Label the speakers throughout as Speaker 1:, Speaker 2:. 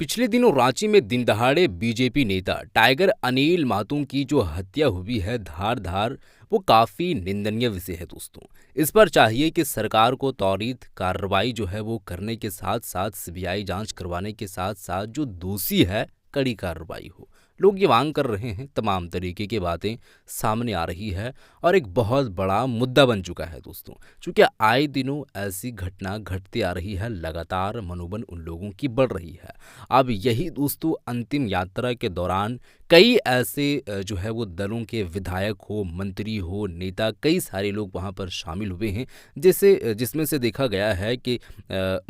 Speaker 1: पिछले दिनों रांची में दिनदहाड़े बीजेपी नेता टाइगर अनिल मातूम की जो हत्या हुई है धार धार, वो काफी निंदनीय विषय है दोस्तों। इस पर चाहिए कि सरकार को त्वरित कार्रवाई जो है वो करने के साथ साथ सीबीआई जांच करवाने के साथ साथ जो दोषी है कड़ी कार्रवाई हो। लोग ये मांग कर रहे हैं, तमाम तरीके की बातें सामने आ रही है और एक बहुत बड़ा मुद्दा बन चुका है दोस्तों। क्योंकि आए दिनों ऐसी घटना घटती आ रही है, लगातार मनोबल उन लोगों की बढ़ रही है। अब यही दोस्तों अंतिम यात्रा के दौरान कई ऐसे जो है वो दलों के विधायक हो, मंत्री हो, नेता, कई सारे लोग वहाँ पर शामिल हुए हैं, जिसमें से देखा गया है कि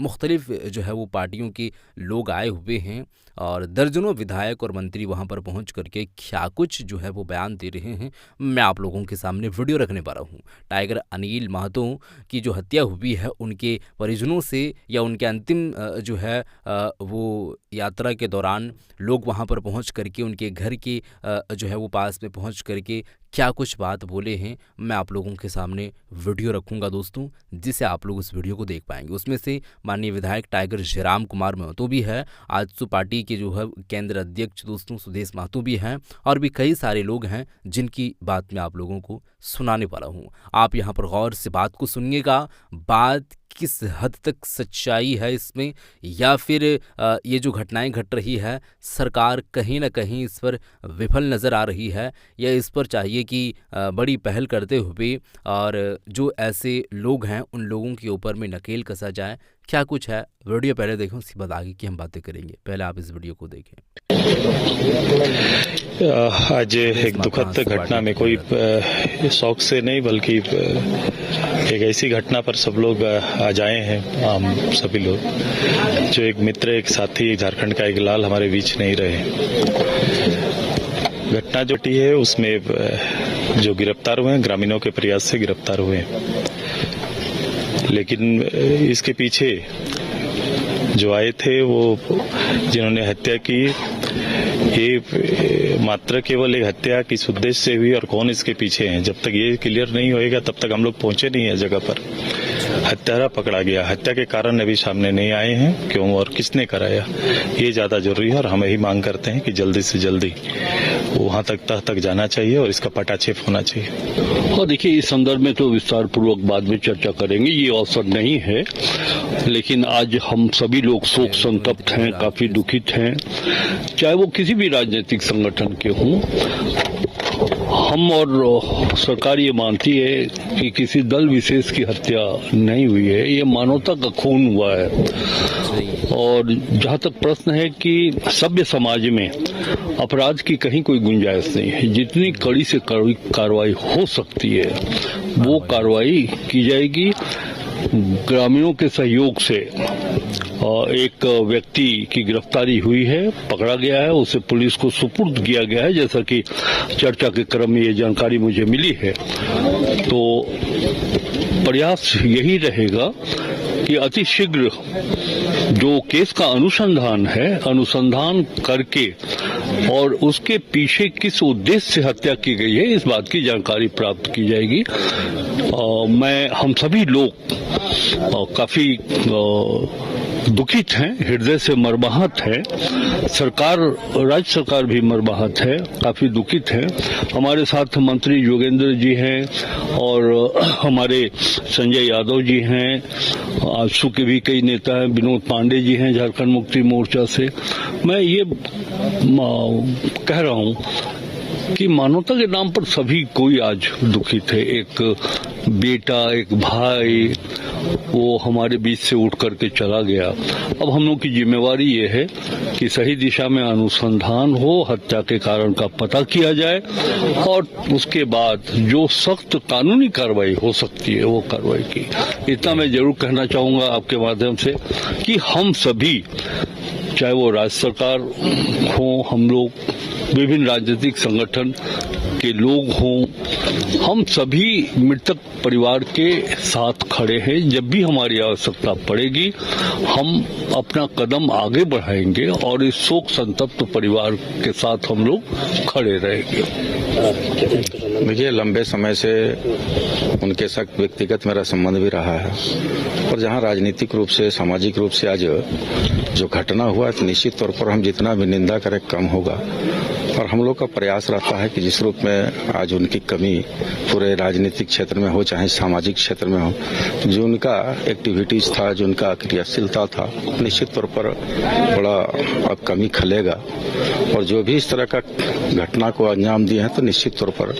Speaker 1: मुख्तलिफ जो है वो पार्टियों के लोग आए हुए हैं और दर्जनों विधायक और मंत्री वहाँ पर पहुँच करके क्या कुछ जो है वो बयान दे रहे हैं। मैं आप लोगों के सामने वीडियो रखने वाला हूँ। टाइगर अनिल महतो की जो हत्या हुई है उनके परिजनों से या उनके अंतिम जो है वो यात्रा के दौरान लोग वहाँ पर पहुँच करके उनके घर के जो है वो पास में पहुँच करके क्या कुछ बात बोले हैं, मैं आप लोगों के सामने वीडियो रखूंगा दोस्तों, जिसे आप लोग उस वीडियो को देख पाएंगे। उसमें से माननीय विधायक टाइगर जयराम कुमार महतो भी है, आजसू पार्टी के जो है केंद्र अध्यक्ष दोस्तों सुदेश महतो भी हैं और भी कई सारे लोग हैं जिनकी बात मैं आप लोगों को सुनाने वाला हूँ। आप यहाँ पर गौर से बात को सुनिएगा। बात किस हद तक सच्चाई है इसमें, या फिर ये जो घटनाएं घट रही है सरकार कहीं ना कहीं इस पर विफल नज़र आ रही है, या इस पर चाहिए कि बड़ी पहल करते हुए और जो ऐसे लोग हैं उन लोगों के ऊपर में नकेल कसा जाए। क्या कुछ है वीडियो पहले देखें, उसके बाद आगे की हम बातें करेंगे। पहले आप इस वीडियो को देखें।
Speaker 2: आज एक दुखद घटना में कोई शौक से नहीं बल्कि एक ऐसी घटना पर सब लोग आज आए हैं। हम सभी लोग जो एक मित्र, एक साथी, झारखंड का एक लाल हमारे बीच नहीं रहे। घटना जो टी है उसमें जो गिरफ्तार हुए हैं ग्रामीणों के प्रयास से गिरफ्तार हुए हैं, लेकिन इसके पीछे जो आए थे वो जिन्होंने हत्या की, ये मात्र केवल एक हत्या किस उद्देश्य से हुई और कौन इसके पीछे हैं, जब तक ये क्लियर नहीं होएगा तब तक हम लोग पहुंचे नहीं है जगह पर। हत्यारा पकड़ा गया, हत्या के कारण अभी सामने नहीं आए हैं, क्यों और किसने कराया ये ज्यादा जरूरी है और हम यही मांग करते हैं कि जल्दी से जल्दी वहां तक जाना चाहिए और इसका पटाक्षेप होना चाहिए।
Speaker 3: और देखिए, इस संदर्भ में तो विस्तार पूर्वक बाद में चर्चा करेंगे, ये अवसर नहीं है, लेकिन आज हम सभी लोग शोक संतप्त हैं, काफी दुखित हैं, चाहे वो किसी भी राजनीतिक संगठन के हों। हम और सरकार ये मानती है कि किसी दल विशेष की हत्या नहीं हुई है, ये मानवता का खून हुआ है। और जहाँ तक प्रश्न है कि सभ्य समाज में अपराध की कहीं कोई गुंजाइश नहीं है, जितनी कड़ी से कड़ी कार्रवाई हो सकती है वो कार्रवाई की जाएगी। ग्रामीणों के सहयोग से एक व्यक्ति की गिरफ्तारी हुई है, पकड़ा गया है, उसे पुलिस को सुपुर्द किया गया है, जैसा कि चर्चा के क्रम में ये जानकारी मुझे मिली है। तो प्रयास यही रहेगा कि अति शीघ्र जो केस का अनुसंधान है, अनुसंधान करके और उसके पीछे किस उद्देश्य से हत्या की गई है इस बात की जानकारी प्राप्त की जाएगी। हम सभी लोग काफी दुखित हैं, हृदय से मर्माहत है, राज्य सरकार भी मर्माहत है, काफी दुखित है। हमारे साथ मंत्री योगेंद्र जी हैं और हमारे संजय यादव जी हैं, आजसू के भी कई नेता हैं, विनोद पांडे जी हैं झारखंड मुक्ति मोर्चा से। मैं ये कह रहा हूं कि मानवता के नाम पर सभी कोई आज दुखित है। एक बेटा, एक भाई, वो हमारे बीच से उठ करके चला गया। अब हम लोग की जिम्मेवारी ये है कि सही दिशा में अनुसंधान हो, हत्या के कारण का पता किया जाए और उसके बाद जो सख्त कानूनी कार्रवाई हो सकती है वो कार्रवाई की। इतना मैं जरूर कहना चाहूंगा आपके माध्यम से कि हम सभी, चाहे वो राज्य सरकार हो, हम लोग विभिन्न राजनीतिक संगठन के लोग हों, हम सभी मृतक परिवार के साथ खड़े हैं। जब भी हमारी आवश्यकता पड़ेगी हम अपना कदम आगे बढ़ाएंगे और इस शोक संतप्त परिवार के साथ हम लोग खड़े रहेंगे।
Speaker 2: देखिए, लंबे समय से उनके साथ व्यक्तिगत मेरा संबंध भी रहा है और जहां राजनीतिक रूप से, सामाजिक रूप से आज जो घटना हुआ तो निश्चित तौर पर हम जितना भी निंदा करें कम होगा। और हम लोग का प्रयास रहता है कि जिस रूप में आज उनकी कमी पूरे राजनीतिक क्षेत्र में हो चाहे सामाजिक क्षेत्र में हो, जो उनका एक्टिविटीज था, जो उनका क्रियाशीलता था, निश्चित तौर पर बड़ा अब कमी खलेगा। और जो भी इस तरह का घटना को अंजाम दिए हैं तो निश्चित तौर पर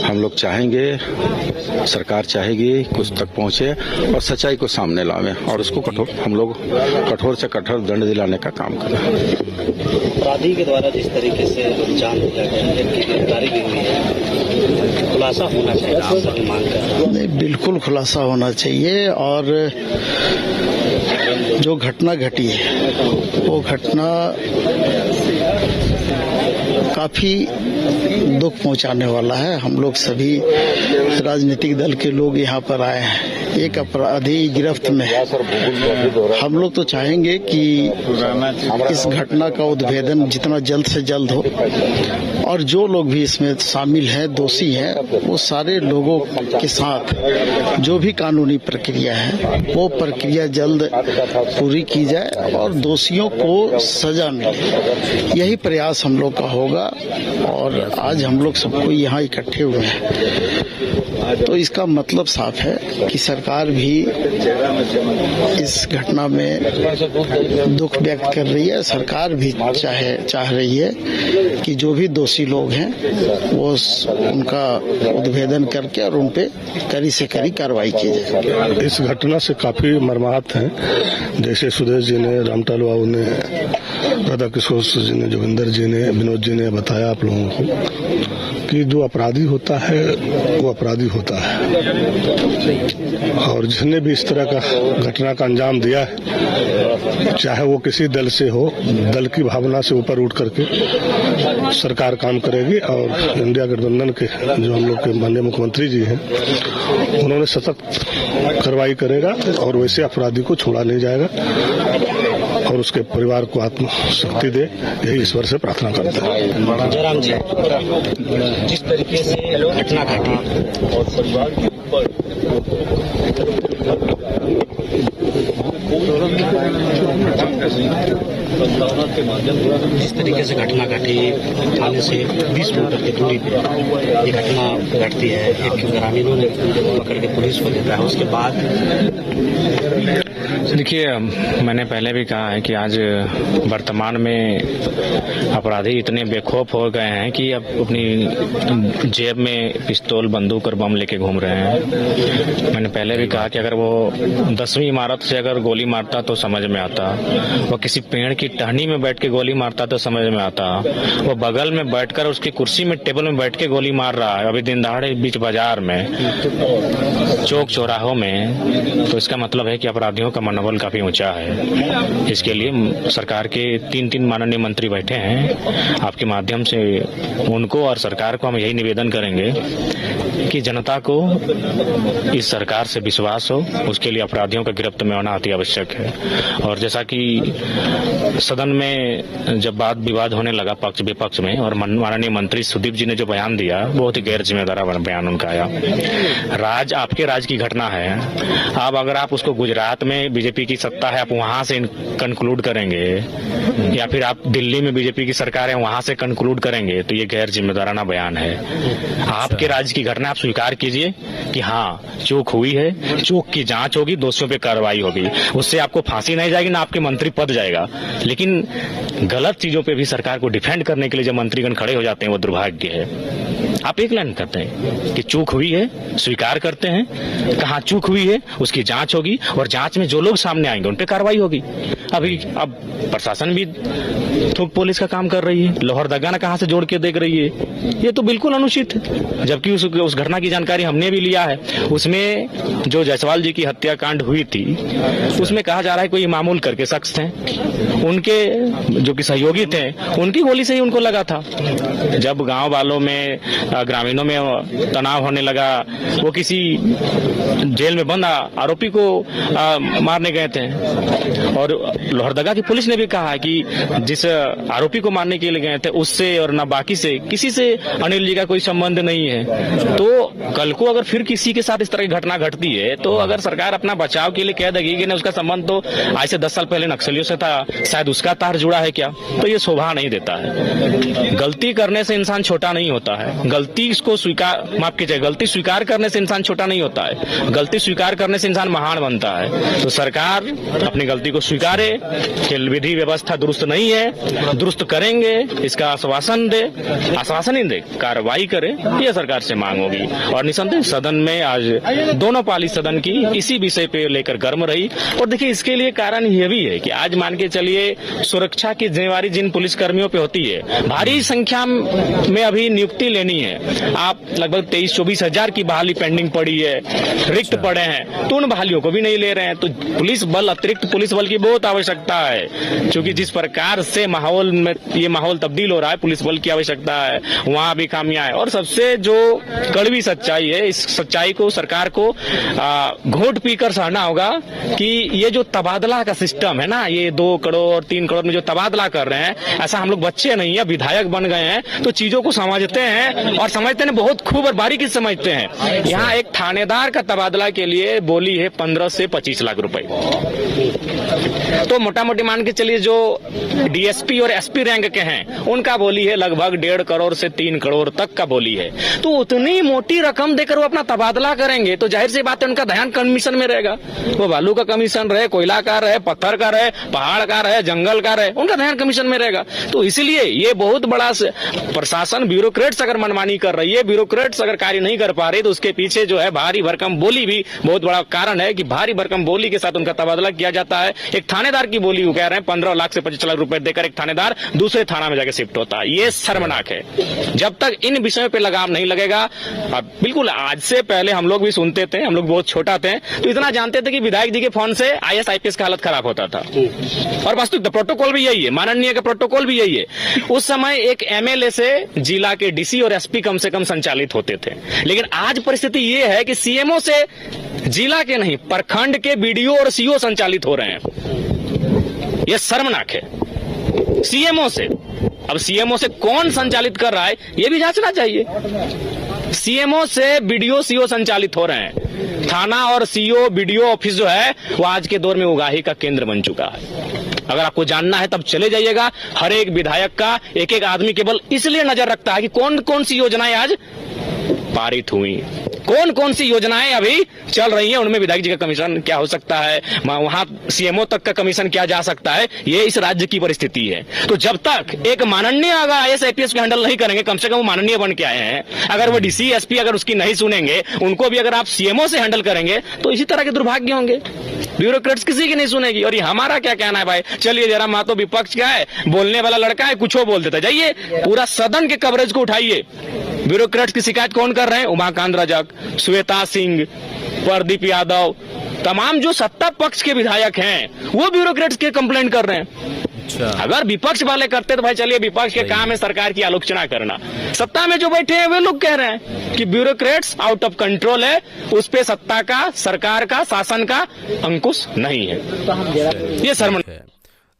Speaker 2: हम लोग चाहेंगे, सरकार चाहेगी कुछ तक पहुंचे और सच्चाई को सामने लावे और उसको हम लोग कठोर से कठोर दंड दिलाने का काम करें।
Speaker 4: अपराधी के द्वारा जिस तरीके से जान दिया गया है, गिरफ्तारी भी हुई है, खुलासा होना चाहिए, आप सभी मांग कर रहे हैं।
Speaker 5: नहीं, बिल्कुल खुलासा होना चाहिए। और जो घटना घटी है वो घटना काफी दुख पहुंचाने वाला है। हम लोग सभी राजनीतिक दल के लोग यहाँ पर आए हैं एक अपराधी गिरफ्त में। हम लोग तो चाहेंगे कि इस घटना का उद्भेदन जितना जल्द से जल्द हो और जो लोग भी इसमें शामिल हैं, दोषी हैं, वो सारे लोगों के साथ जो भी कानूनी प्रक्रिया है वो प्रक्रिया जल्द पूरी की जाए और दोषियों को सजा मिले। यही प्रयास हम लोग का होगा। और आज हम लोग सबको यहाँ इकट्ठे हुए हैं तो इसका मतलब साफ है कि सरकार भी इस घटना में दुख व्यक्त कर रही है। सरकार भी चाह रही है कि जो भी दोषी लोग हैं वो उनका उद्भेदन करके और उन पे कड़ी से कड़ी कार्रवाई की जाए।
Speaker 6: इस घटना से काफी मर्माहत हैं, जैसे सुदेश जी ने, रामटाल बाबू ने, राधा किशोर जी ने, जोगिंदर जी ने, विनोद जी ने बताया आप लोगों को कि जो अपराधी होता है वो अपराधी होता है। और जिसने भी इस तरह का घटना का अंजाम दिया है, चाहे वो किसी दल से हो, दल की भावना से ऊपर उठ करके सरकार काम करेगी। और इंडिया गठबंधन के जो हम लोग के माननीय मुख्यमंत्री जी हैं, उन्होंने सतत कार्रवाई करेगा और वैसे अपराधी को छोड़ा नहीं जाएगा और उसके परिवार को आत्मशक्ति दे, यही ईश्वर से प्रार्थना करते हैं।
Speaker 4: जयराम जी, जिस तरीके से घटना घटी और परिवार के ऊपर जिस तरीके से घटना घटी, थाने से 20 मीटर की दूरी पे ये घटना घटती है, एक ग्रामीणों ने पकड़ के पुलिस को देता है, उसके बाद
Speaker 7: देखिए, मैंने पहले भी कहा है कि आज वर्तमान में अपराधी इतने बेखौफ हो गए हैं कि अब अपनी जेब में पिस्तौल, बंदूक और बम लेके घूम रहे हैं। मैंने पहले भी कहा कि अगर वो 10वीं इमारत से अगर गोली मारता तो समझ में आता, वो किसी पेड़ की टहनी में बैठ के गोली मारता तो समझ में आता, वो बगल में बैठकर उसकी कुर्सी में, टेबल में बैठ के गोली मार रहा है अभी दिन दहाड़े बीच बाजार में, चौक चौराहों में, तो इसका मतलब है कि अपराधियों का मनोबल काफी ऊंचा है। इसके लिए सरकार के 3 माननीय मंत्री बैठे हैं। आपके माध्यम से उनको और सरकार को हम यही निवेदन करेंगे कि जनता को इस सरकार से विश्वास हो, उसके लिए अपराधियों का गिरफ्त में होना अति आवश्यक है। और जैसा कि सदन में जब वाद विवाद होने लगा पक्ष विपक्ष में, और माननीय मंत्री सुदीप जी ने जो बयान दिया, बहुत ही गैर जिम्मेदार बयान उनका आया। आपके राज्य की घटना है, अब अगर आप उसको गुजरात में बीजेपी की सत्ता है, आप वहां से कंक्लूड करेंगे, या फिर आप दिल्ली में बीजेपी की सरकार है वहां से कंक्लूड करेंगे, तो ये गैर जिम्मेदाराना बयान है। आपके राज्य की घटना आप स्वीकार कीजिए कि हाँ चूक हुई है, चूक की जांच होगी, दोषियों पे कार्रवाई होगी, उससे आपको फांसी नहीं जाएगी, ना आपके मंत्री पद जाएगा। लेकिन गलत चीजों पे भी सरकार को डिफेंड करने के लिए जब मंत्रीगण खड़े हो जाते हैं, वो दुर्भाग्य है। आप एक लाइन करते हैं कि चूक हुई है, स्वीकार करते हैं, कहाँ चूक हुई है उसकी जांच होगी, और जांच में जो लोग सामने आएंगे उन पे कार्रवाई होगी। अब प्रशासन भी थूक पुलिस का काम कर रही है, लोहरदगा कहाँ से जोड़ के देख रही है, ये तो बिल्कुल अनुचित है। जबकि उस घटना की जानकारी हमने भी लिया है। उसमें जो जायसवाल जी की हत्याकांड हुई थी, उसमें कहा जा रहा है कोई मामूल करके शख्स थे, उनके जो कि सहयोगी थे, उनकी गोली से ही उनको लगा था। जब गांव वालों में ग्रामीणों में तनाव होने लगा। वो किसी जेल में बंद आरोपी को मारने गए थे और लोहरदगा की पुलिस ने भी कहा कि जिस आरोपी को मारने के लिए गए थे उससे और ना बाकी से किसी से अनिल जी का कोई संबंध नहीं है। तो कल को अगर फिर किसी के साथ इस तरह की घटना घटती है तो अगर सरकार अपना बचाव के लिए कह देगी कि नहीं उसका संबंध तो आज से 10 साल पहले नक्सलियों से था, शायद उसका तार जुड़ा है क्या, तो ये शोभा नहीं देता है। गलती करने से इंसान छोटा नहीं होता है, गलती को स्वीकार माफ कीजिए गलती स्वीकार करने से इंसान छोटा नहीं होता है, गलती स्वीकार करने से इंसान महान बनता है। तो सरकार अपनी गलती को स्वीकारे कि विधि व्यवस्था दुरुस्त नहीं है, दुरुस्त करेंगे इसका आश्वासन दे, आश्वासन ही दे, कार्रवाई करे, ये सरकार से मांग होगी। और निसंदेह सदन में आज दोनों पाली सदन की इसी विषय पे लेकर गर्म रही। और देखिए इसके लिए कारण यह भी है कि आज मान के चलिए सुरक्षा की जिम्मेवारी जिन पुलिस कर्मियों पे होती है, भारी संख्या में अभी नियुक्ति लेनी है। आप लगभग 23-24 हजार की बहाली पेंडिंग पड़ी है, रिक्त पड़े हैं, तो उन बहालियों को भी नहीं ले रहे हैं। तो पुलिस बल, अतिरिक्त पुलिस बल की बहुत आवश्यकता है, क्योंकि जिस प्रकार से माहौल में ये माहौल तब्दील हो रहा है, पुलिस बल की आवश्यकता है, वहां भी खामियां है। और सबसे जो कड़वी सच्चाई है, इस सच्चाई को सरकार को घोट पीकर सहना होगा कि ये जो तबादला का सिस्टम है ना, ये 2 करोड़ 3 करोड़ में जो तबादला कर रहे हैं, ऐसा हम लोग बच्चे नहीं है, विधायक बन गए हैं तो चीजों को समझते हैं और समझते हैं, बहुत खूब और बारीकी से समझते हैं। यहाँ एक थानेदार का तबादला के लिए बोली है 15 से 25 लाख रुपए, तो मोटा मोटी मान के चलिए जो डीएसपी और एसपी रैंक के हैं उनका बोली है लगभग 1.5 करोड़ से 3 करोड़ तक का बोली है। तो उतनी मोटी रकम देकर वो अपना तबादला करेंगे तो जाहिर सी बात है उनका ध्यान कमीशन में रहेगा। वो बालू का कमीशन रहे, कोयला का रहे, पत्थर का रहे, पहाड़ का रहे, जंगल का रहे, उनका ध्यान कमीशन में रहेगा। तो इसलिए ये बहुत बड़ा प्रशासन, ब्यूरोक्रेट्स अगर मनमानी कर रही है, ब्यूरोक्रेट्स अगर कार्य नहीं कर पा रही, तो उसके पीछे जो है भारी भरकम बोली भी बहुत बड़ा कारण है कि भारी भरकम बोली के साथ उनका तबादला किया जाता है। एक थानेदार की बोली वो कह रहे हैं 15 लाख से 25 लाख रुपए देकर एक थानेदार दूसरे थाना में जाकर शिफ्ट होता है। ये शर्मनाक है। जब तक इन विषयों पे लगाम नहीं लगेगा, बिल्कुल आज से पहले हम लोग भी सुनते थे, हम लोग बहुत छोटा थे तो इतना जानते थे कि विधायक जी के फोन से IAS IPS का हालत खराब होता था, और वास्तविक प्रोटोकॉल भी यही है, माननीय का प्रोटोकॉल भी यही है। उस समय एक MLA से जिला के DC और SP कम से कम संचालित होते थे, लेकिन आज परिस्थिति ये है कि CMO से जिला के नहीं प्रखंड के BDO और CO संचालित हो रहे हैं। यह शर्मनाक है। CMO से, अब CMO से कौन संचालित कर रहा है ये भी जांचना चाहिए। CMO से BDO CO संचालित हो रहे हैं। थाना और CO BDO ऑफिस जो है वो आज के दौर में उगाही का केंद्र बन चुका है। अगर आपको जानना है तब चले जाइएगा। हर एक विधायक का एक एक आदमी केवल इसलिए नजर रखता है कि कौन कौन सी योजनाएं आज पारित हुई, कौन कौन सी योजनाएं अभी चल रही हैं, उनमें विधायक जी का कमीशन क्या हो सकता है, वहां CMO तक का कमीशन क्या जा सकता है। ये इस राज्य की परिस्थिति है। तो जब तक एक माननीय अगर IAS IPS को हैंडल नहीं करेंगे, कम से कम वो माननीय बन के आए हैं, अगर वो DC SP अगर उसकी नहीं सुनेंगे, उनको भी अगर आप CMO से हैंडल करेंगे तो इसी तरह के दुर्भाग्य होंगे। ब्यूरोक्रेट्स किसी की नहीं सुनेगी। और ये हमारा क्या कहना है भाई, चलिए जरा महतो विपक्ष का है, बोलने वाला लड़का है, कुछ बोल देता, जाइए पूरा सदन के कवरेज को उठाइए। ब्यूरोक्रेट्स की शिकायत कौन कर रहे हैं? उमाकांत रजक, श्वेता सिंह, प्रदीप यादव, तमाम जो सत्ता पक्ष के विधायक हैं वो ब्यूरोक्रेट्स के कंप्लेन कर रहे हैं। अगर विपक्ष वाले करते तो भाई चलिए विपक्ष के काम है सरकार की आलोचना करना। सत्ता में जो बैठे हैं वे लोग कह रहे हैं कि ब्यूरोक्रेट्स आउट ऑफ कंट्रोल है, उस पे सत्ता का, सरकार का, शासन का अंकुश नहीं है। ये शर्मनाक है।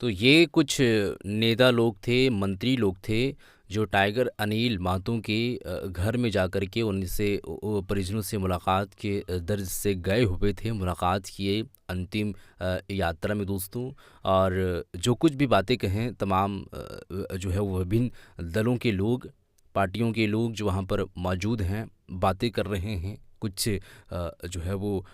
Speaker 1: तो ये कुछ नेता लोग थे, मंत्री लोग थे जो टाइगर अनिल महतो के घर में जाकर के उनसे परिजनों से मुलाकात के दर्ज से गए हुए थे, मुलाकात किए अंतिम यात्रा में दोस्तों। और जो कुछ भी बातें कहें तमाम जो है वो विभिन्न दलों के लोग, पार्टियों के लोग जो वहाँ पर मौजूद हैं बातें कर रहे हैं। कुछ जो है वो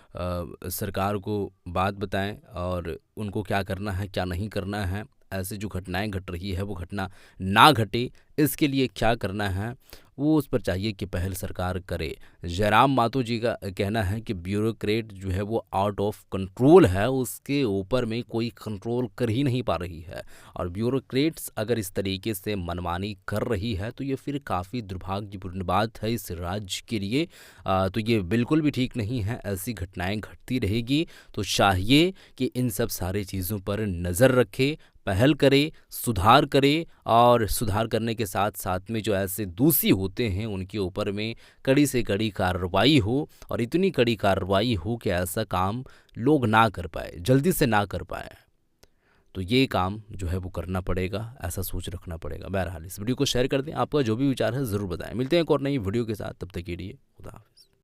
Speaker 1: सरकार को बात बताएं और उनको क्या करना है क्या नहीं करना है, ऐसे जो घटनाएं घट रही है वो घटना ना घटे, इसके लिए क्या करना है वो उस पर चाहिए कि पहल सरकार करे। जयराम महतो जी का कहना है कि ब्यूरोक्रेट जो है वो आउट ऑफ कंट्रोल है, उसके ऊपर में कोई कंट्रोल कर ही नहीं पा रही है। और ब्यूरोक्रेट्स अगर इस तरीके से मनमानी कर रही है तो ये फिर काफ़ी दुर्भाग्यपूर्ण बात है इस राज्य के लिए। तो ये बिल्कुल भी ठीक नहीं है। ऐसी घटनाएं घटती रहेगी तो चाहिए कि इन सब सारे चीज़ों पर नज़र रखे, पहल करे, सुधार करे और सुधार करने के साथ साथ में जो ऐसे दोषी होते हैं उनके ऊपर में कड़ी से कड़ी कार्रवाई हो और इतनी कड़ी कार्रवाई हो कि ऐसा काम लोग ना कर पाए, जल्दी से ना कर पाए। तो ये काम जो है वो करना पड़ेगा, ऐसा सोच रखना पड़ेगा। बहरहाल इस वीडियो को शेयर कर दें, आपका जो भी विचार है ज़रूर बताएं। मिलते हैं एक और नई वीडियो के साथ, तब तक के लिए खुदा हाफिज़।